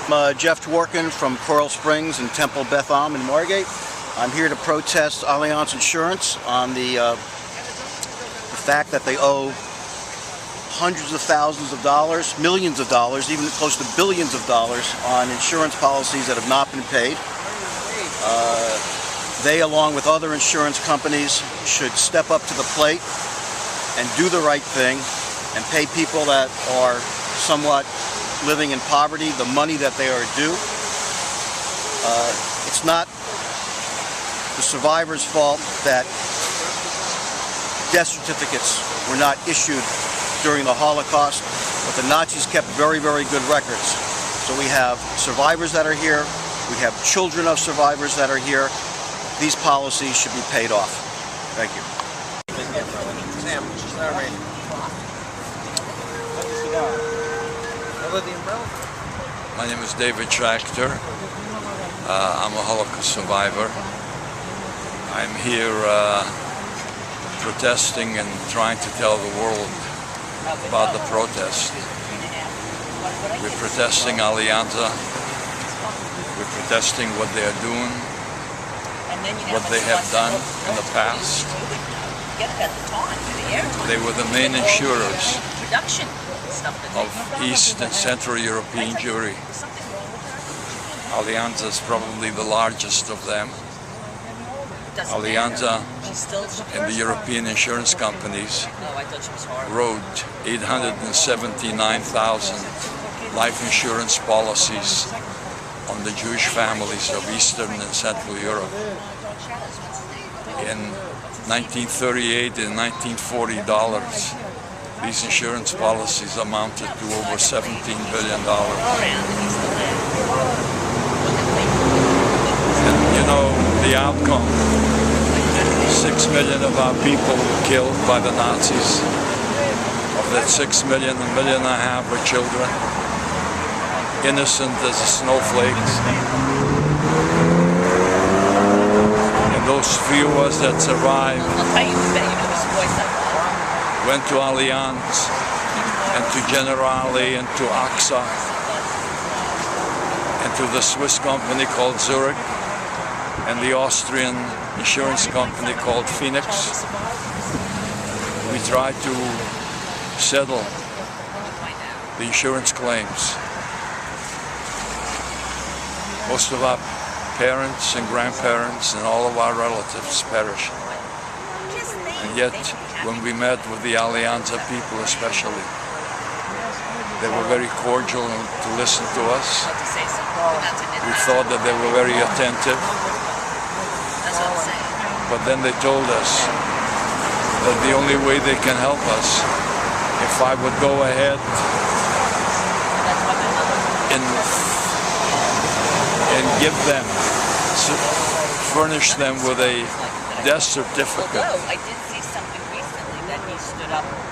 I'm Jeff Dworkin from Coral Springs and Temple Beth Am in Margate. I'm here to protest Allianz Insurance on the fact that they owe hundreds of thousands of dollars, millions of dollars, even close to billions of dollars on insurance policies that have not been paid. They, along with other insurance companies, should step up to the plate and do the right thing and pay people that are somewhat living in poverty the money that they are due. It's not the survivors' fault that death certificates were not issued during the Holocaust, but the Nazis kept very, very good records. So we have survivors that are here, we have children of survivors that are here. These policies should be paid off. Thank you. My name is David Tractor. I'm a Holocaust survivor. I'm here protesting and trying to tell the world about the protest. We're protesting Allianz. We're protesting what they are doing, what they have done in the past. They were the main insurers of East and Central European Jewry. Allianz is probably the largest of them. Allianz and the European insurance companies wrote 879,000 life insurance policies on the Jewish families of Eastern and Central Europe. In 1938 and 1940 dollars, these insurance policies amounted to over $17 billion. And you know the outcome. 6 million of our people were killed by the Nazis. Of that 6 million, 1.5 million were children, innocent as snowflakes. And those few of us that survived went to Allianz and to Generali and to AXA and to the Swiss company called Zurich and the Austrian insurance company called Phoenix. We tried to settle the insurance claims. Most of our parents and grandparents and all of our relatives perished. And yet, when we met with the Allianz people especially, they were very cordial to listen to us. We thought that they were very attentive. But then they told us that the only way they can help us, if I would go ahead and give them, furnish them with a death certificate.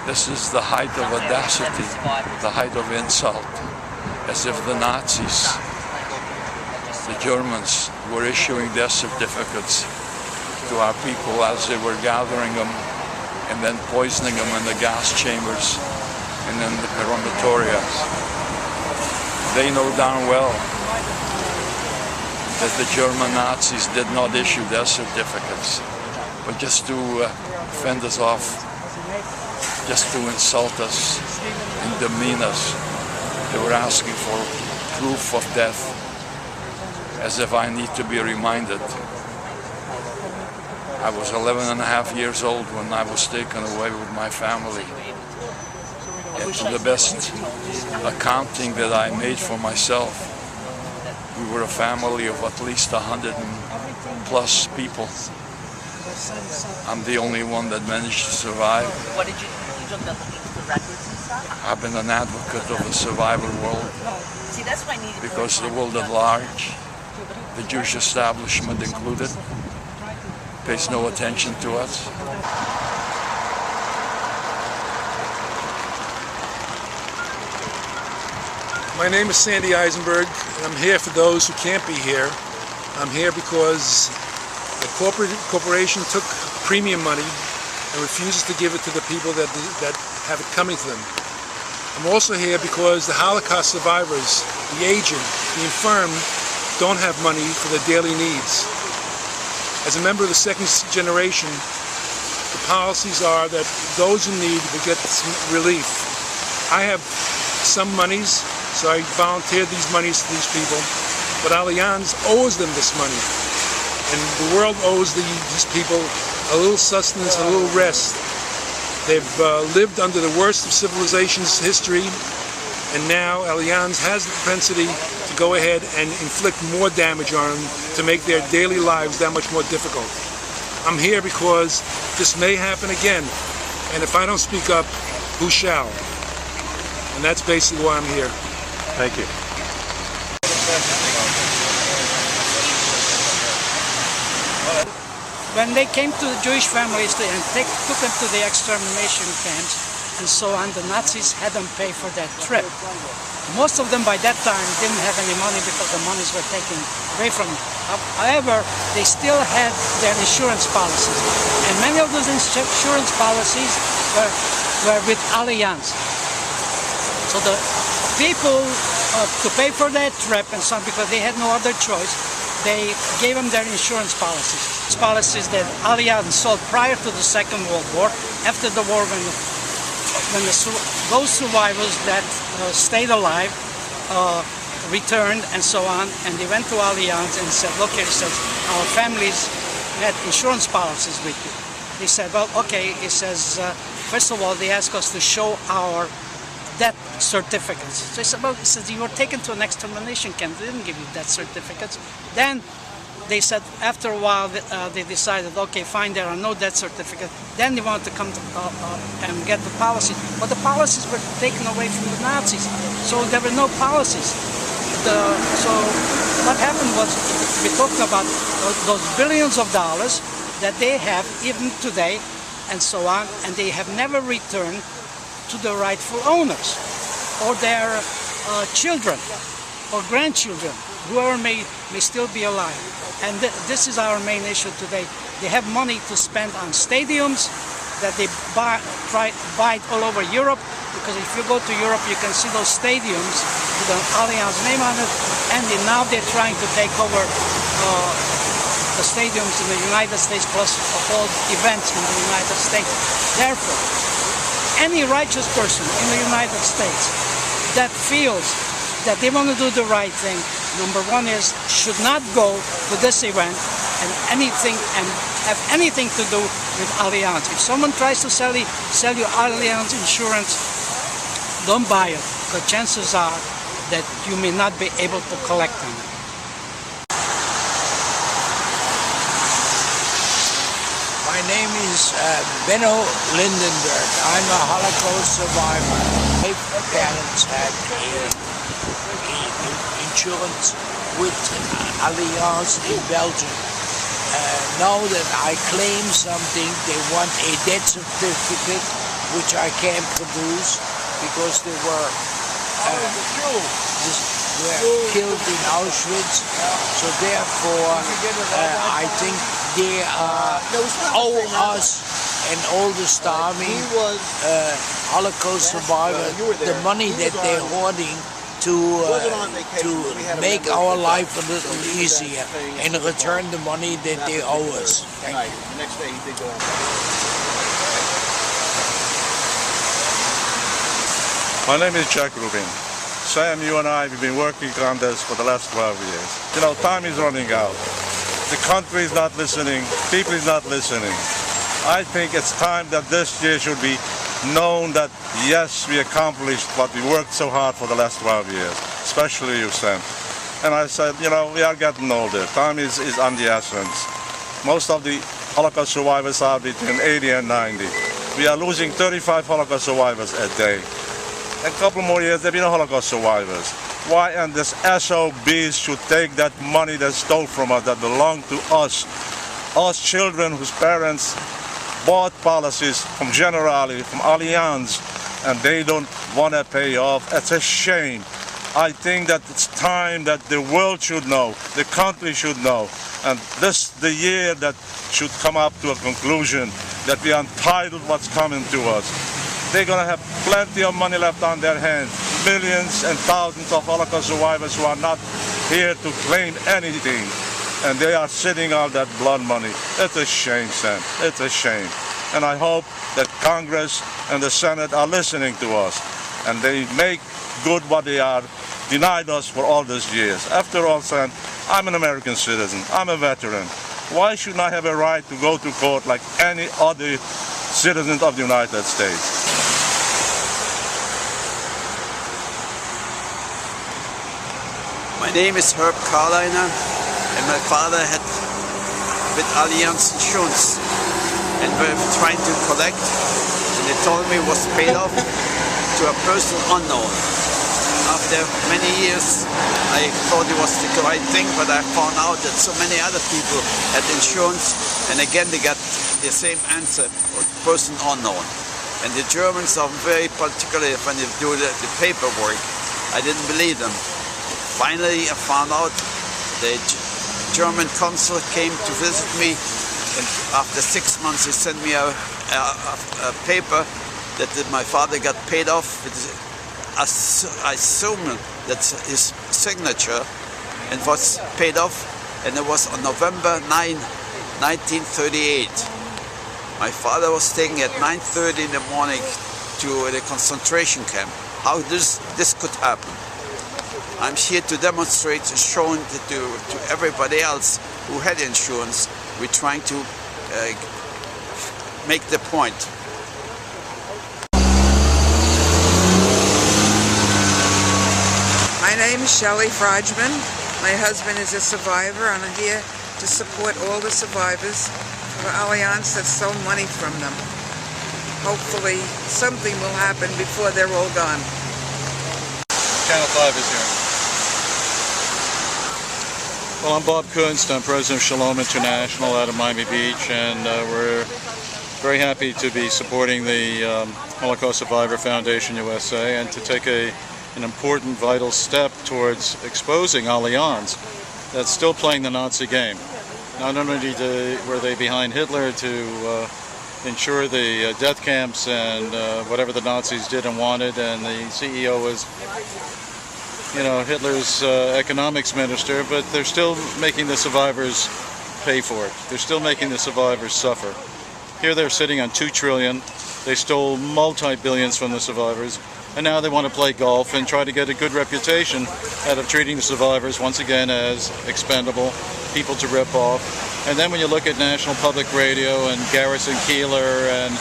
This is the height of audacity, the height of insult, as if the Nazis, the Germans, were issuing death certificates to our people as they were gathering them and then poisoning them in the gas chambers and in the crematoriums. They know darn well that the German Nazis did not issue death certificates, but just to fend us off, just to insult us and demean us. They were asking for proof of death, as if I need to be reminded. I was 11.5 years old when I was taken away with my family. And to the best accounting that I made for myself, we were a family of at least 100+ people. I'm the only one that managed to survive. What did you look into records and stuff? I've been an advocate of the survivor world. See, that's why I needed because the world at large, the Jewish establishment included, pays no attention to us. My name is Sandy Eisenberg, and I'm here for those who can't be here. I'm here because the corporation took premium money and refuses to give it to the people that have it coming to them. I'm also here because the Holocaust survivors, the aged, the infirm, don't have money for their daily needs. As a member of the second generation, the policies are that those in need will get some relief. I have some monies, so I volunteered these monies to these people, but Allianz owes them this money. And the world owes these people a little sustenance, a little rest. They've lived under the worst of civilization's history, and now Allianz has the propensity to go ahead and inflict more damage on them to make their daily lives that much more difficult. I'm here because this may happen again, and if I don't speak up, who shall? And that's basically why I'm here. Thank you. When they came to the Jewish families and took them to the extermination camps and so on, the Nazis had them pay for that trip. Most of them by that time didn't have any money because the monies were taken away from them. However, they still had their insurance policies, and many of those insurance policies were with Allianz. So the people, to pay for that trip and so on, because they had no other choice, they gave them their insurance policies. Policies that Allianz sold prior to the Second World War. After the war, when those survivors that stayed alive returned and so on, and they went to Allianz and said, look, he says, our families had insurance policies with you. They said, well, okay. He says, first of all, they asked us to show our death certificates. So he said, well, he says, you were taken to an extermination camp. They didn't give you death certificates. Then they said, after a while, they decided, okay, fine, there are no death certificates. Then they wanted to come to, and get the policies. But the policies were taken away from the Nazis. So there were no policies. So what happened was, we're talking about those billions of dollars that they have even today and so on, and they have never returned to the rightful owners or their children or grandchildren, whoever may still be alive. And this is our main issue today. They have money to spend on stadiums that they buy all over Europe, because if you go to Europe, you can see those stadiums with an Allianz name on it, and now they're trying to take over the stadiums in the United States, plus all events in the United States. Therefore, any righteous person in the United States that feels that they want to do the right thing, number one is, should not go to this event and have anything to do with Allianz. If someone tries to sell you Allianz insurance, don't buy it. The chances are that you may not be able to collect on it. My name is Benno Lindenberg. I'm a Holocaust survivor. My parents had insurance with Allianz in Belgium. Now that I claim something, they want a death certificate, which I can't produce because they were killed in Auschwitz. So therefore, I think they owe us and all the starving Holocaust survivors the money that they're hoarding to make our life a little easier and return the money that they owe us. Thank you. My name is Jack Rubin. Sam, you and I have been working on this for the last 12 years. You know, time is running out. The country is not listening. People is not listening. I think it's time that this year should be known that, yes, we accomplished what we worked so hard for the last 12 years, especially you, Sam. And I said, you know, we are getting older. Time is on the essence. Most of the Holocaust survivors are between 80 and 90. We are losing 35 Holocaust survivors a day. In a couple more years, there will be no Holocaust survivors. Why? And this SOBs should take that money they stole from us, that belonged to us children whose parents bought policies from Generali, from Allianz, and they don't want to pay off. It's a shame. I think that it's time that the world should know, the country should know, and this the year that should come up to a conclusion that we are entitled what's coming to us. they're going to have plenty of money left on their hands. Millions and thousands of Holocaust survivors who are not here to claim anything. And they are sitting on that blood money. It's a shame, Sam. It's a shame. And I hope that Congress and the Senate are listening to us. And they make good what they are denied us for all these years. After all, Sam, I'm an American citizen. I'm a veteran. Why shouldn't I have a right to go to court like any other citizen of the United States? My name is Herb Carliner, and my father had with Allianz Insurance, and we were trying to collect, and they told me it was paid off to a person unknown. After many years, I thought it was the right thing, but I found out that so many other people had insurance, and again they got the same answer, person unknown. And the Germans are very particular when they do the paperwork. I didn't believe them. Finally, I found out the German consul came to visit me, and after 6 months he sent me a paper that my father got paid off. I assume that's his signature, and was paid off, and it was on November 9, 1938. My father was taken at 9:30 in the morning to the concentration camp. How this could happen? I'm here to demonstrate, showing to everybody else who had insurance. We're trying to make the point. My name is Shelley Frajman. My husband is a survivor, and I'm here to support all the survivors for Allianz that stole money from them. Hopefully something will happen before they're all gone. Channel 5 is here. Well, I'm Bob Kunst. I'm president of Shalom International out of Miami Beach, and we're very happy to be supporting the Holocaust Survivors Foundation USA and to take an important, vital step towards exposing Allianz that's still playing the Nazi game. Not only were they behind Hitler to ensure the death camps and whatever the Nazis did and wanted, and the CEO was, you know, Hitler's economics minister, but they're still making the survivors pay for it. They're still making the survivors suffer. Here they're sitting on $2 trillion. They stole multi-billions from the survivors, and now they want to play golf and try to get a good reputation out of treating the survivors once again as expendable, people to rip off. And then when you look at National Public Radio and Garrison Keillor and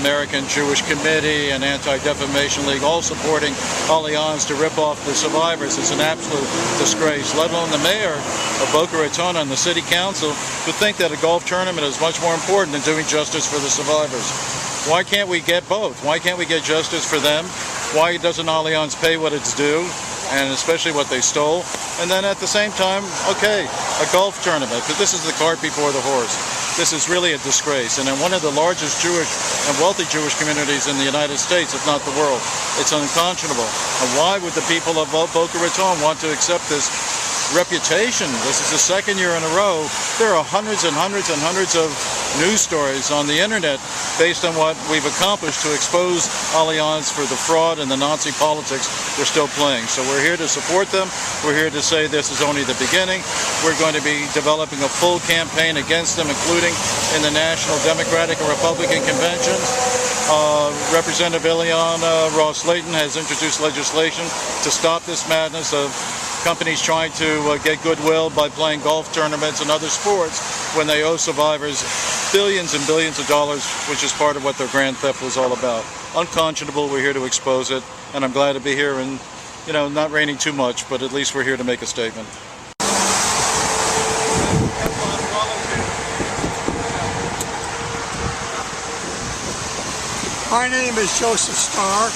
American Jewish Committee and Anti-Defamation League all supporting Allianz to rip off the survivors, it's an absolute disgrace, let alone the mayor of Boca Raton and the city council who think that a golf tournament is much more important than doing justice for the survivors. Why can't we get both? Why can't we get justice for them? Why doesn't Allianz pay what it's due, and especially what they stole? And then at the same time, okay, a golf tournament, but this is the cart before the horse. This is really a disgrace, and in one of the largest Jewish and wealthy Jewish communities in the United States, if not the world, it's unconscionable. And why would the people of Boca Raton want to accept this reputation? This is the second year in a row. There are hundreds and hundreds and hundreds of news stories on the internet based on what we've accomplished to expose Allianz for the fraud and the Nazi politics they're still playing. So we're here to support them. We're here to say this is only the beginning. We're going to be developing a full campaign against them, including in the National Democratic and Republican conventions. Representative Ileana Ross-Layton has introduced legislation to stop this madness of companies trying to get goodwill by playing golf tournaments and other sports when they owe survivors billions and billions of dollars, which is part of what their grand theft was all about. Unconscionable. We're here to expose it, and I'm glad to be here, and you know, not raining too much, but at least we're here to make a statement. My name is Joseph Starr,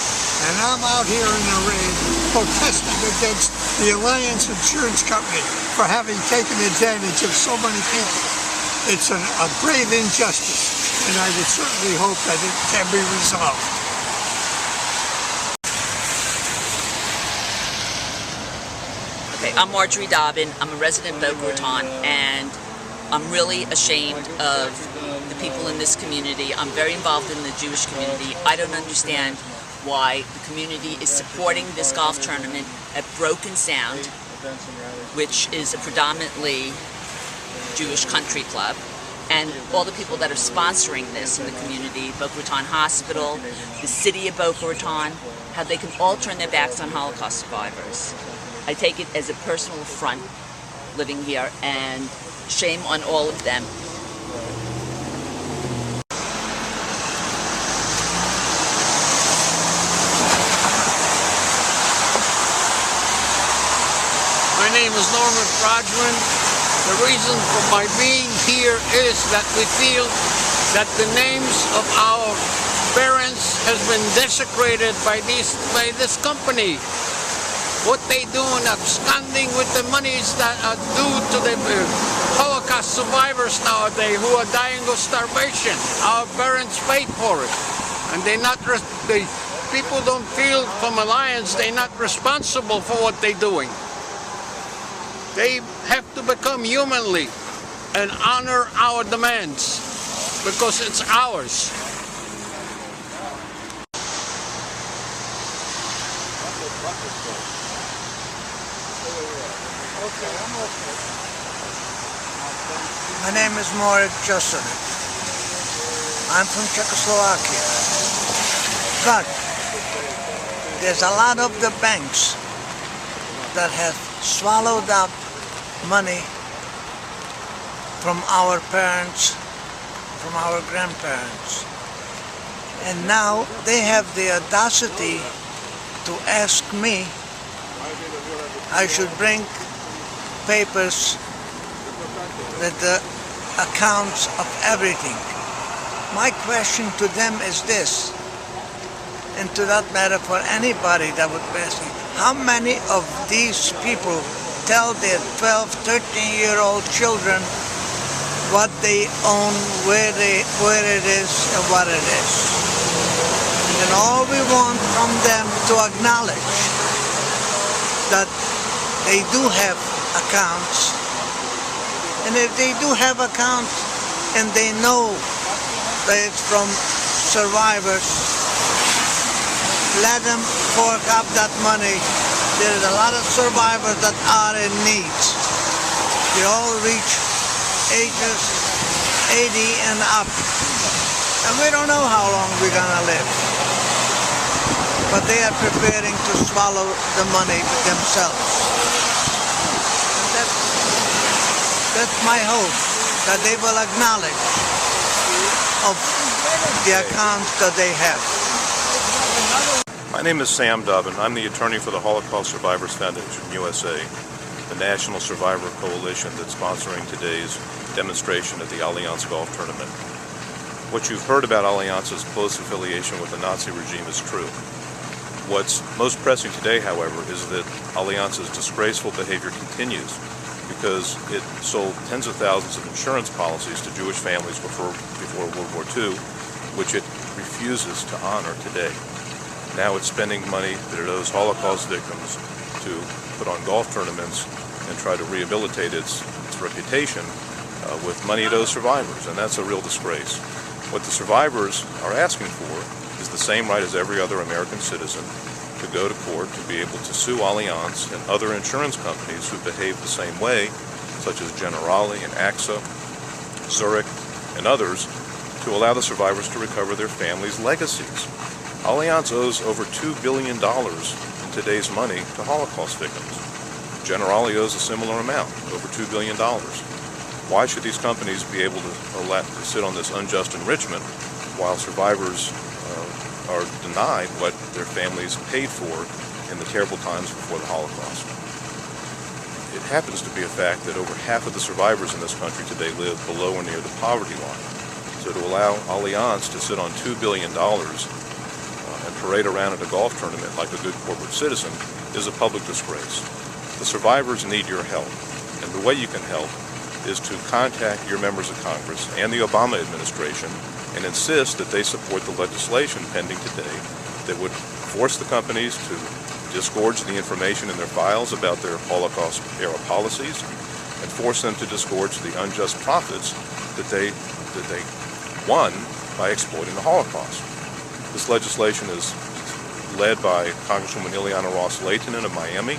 and I'm out here in the rain protesting against the Allianz Insurance Company for having taken advantage of so many people. It's a grave injustice, and I would certainly hope that it can be resolved. Okay, I'm Marjorie Dobbin. I'm a resident of Boca Raton, and I'm really ashamed of the people in this community. I'm very involved in the Jewish community. I don't understand why the community is supporting this golf tournament at Broken Sound, which is a predominantly Jewish country club, and all the people that are sponsoring this in the community, Boca Raton Hospital, the city of Boca Raton, how they can all turn their backs on Holocaust survivors. I take it as a personal affront living here, and shame on all of them. My name is Norman Frajman. The reason for my being here is that we feel that the names of our parents has been desecrated by this company. What they do in absconding with the monies that are due to the Holocaust survivors nowadays who are dying of starvation. Our parents paid for it, and people don't feel from Allianz they're not responsible for what they're doing. They have to become humanly and honor our demands because it's ours. My name is Marek Joseph. I'm from Czechoslovakia. But there's a lot of the banks that have swallowed up money from our parents, from our grandparents. And now they have the audacity to ask me I should bring papers with the accounts of everything. My question to them is this, and to that matter for anybody that would be asking, how many of these people tell their 12, 13-year-old children what they own, where it is, and what it is? And all we want from them to acknowledge that they do have accounts, and if they do have accounts and they know that it's from survivors, let them fork up that money. There's a lot of survivors that are in need. They all reach ages 80 and up, and we don't know how long we're gonna live. But they are preparing to swallow the money themselves. That's my hope, that they will acknowledge of the accounts that they have. My name is Sam Dobbin. I'm the attorney for the Holocaust Survivors Foundation USA, the national survivor coalition that's sponsoring today's demonstration at the Allianz Golf Tournament. What you've heard about Allianz's close affiliation with the Nazi regime is true. What's most pressing today, however, is that Allianz's disgraceful behavior continues because it sold tens of thousands of insurance policies to Jewish families before World War II, which it refuses to honor today. Now it's spending money that it owes Holocaust victims to put on golf tournaments and try to rehabilitate its reputation with money it owes survivors, and that's a real disgrace. What the survivors are asking for is the same right as every other American citizen to go to court to be able to sue Allianz and other insurance companies who behave the same way, such as Generali and AXA, Zurich, and others, to allow the survivors to recover their families' legacies. Allianz owes over $2 billion in today's money to Holocaust victims. Generali owes a similar amount, over $2 billion. Why should these companies be able to sit on this unjust enrichment while survivors are denied what their families paid for in the terrible times before the Holocaust? It happens to be a fact that over half of the survivors in this country today live below or near the poverty line. So to allow Allianz to sit on $2 billion and parade around at a golf tournament like a good corporate citizen is a public disgrace. The survivors need your help, and the way you can help is to contact your members of Congress and the Obama administration and insist that they support the legislation pending today that would force the companies to disgorge the information in their files about their Holocaust-era policies, and force them to disgorge the unjust profits that they won by exploiting the Holocaust. This legislation is led by Congresswoman Ileana Ross-Layton of Miami,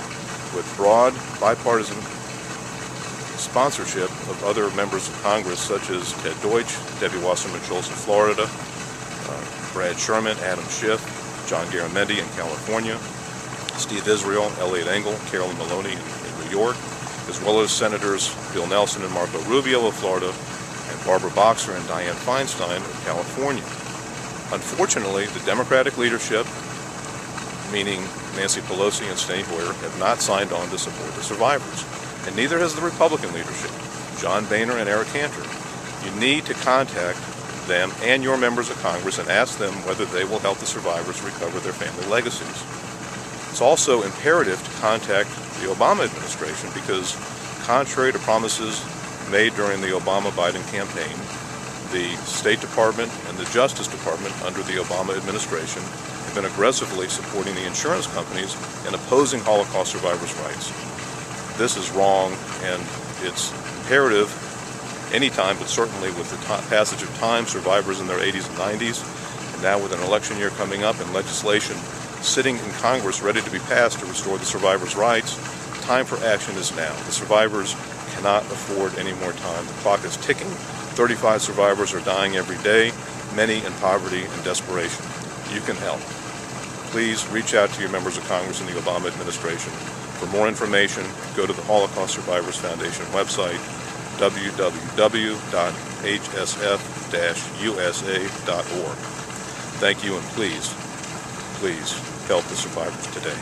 with broad bipartisan sponsorship of other members of Congress such as Ted Deutsch, Debbie Wasserman Schultz in Florida, Brad Sherman, Adam Schiff, John Garamendi in California, Steve Israel, Elliot Engel, Carolyn Maloney in New York, as well as Senators Bill Nelson and Marco Rubio of Florida, and Barbara Boxer and Dianne Feinstein of California. Unfortunately, the Democratic leadership, meaning Nancy Pelosi and Steny Hoyer, have not signed on to support the survivors, and neither has the Republican leadership, John Boehner and Eric Cantor. You need to contact them and your members of Congress and ask them whether they will help the survivors recover their family legacies. It's also imperative to contact the Obama administration because, contrary to promises made during the Obama-Biden campaign, the State Department and the Justice Department under the Obama administration have been aggressively supporting the insurance companies and opposing Holocaust survivors' rights. This is wrong, and it's imperative anytime, but certainly with the passage of time, survivors in their 80s and 90s, and now with an election year coming up and legislation sitting in Congress ready to be passed to restore the survivors' rights, time for action is now. The survivors cannot afford any more time. The clock is ticking. 35 survivors are dying every day, many in poverty and desperation. You can help. Please reach out to your members of Congress and the Obama administration. For more information, go to the Holocaust Survivors Foundation website, www.hsf-usa.org. Thank you, and please help the survivors today.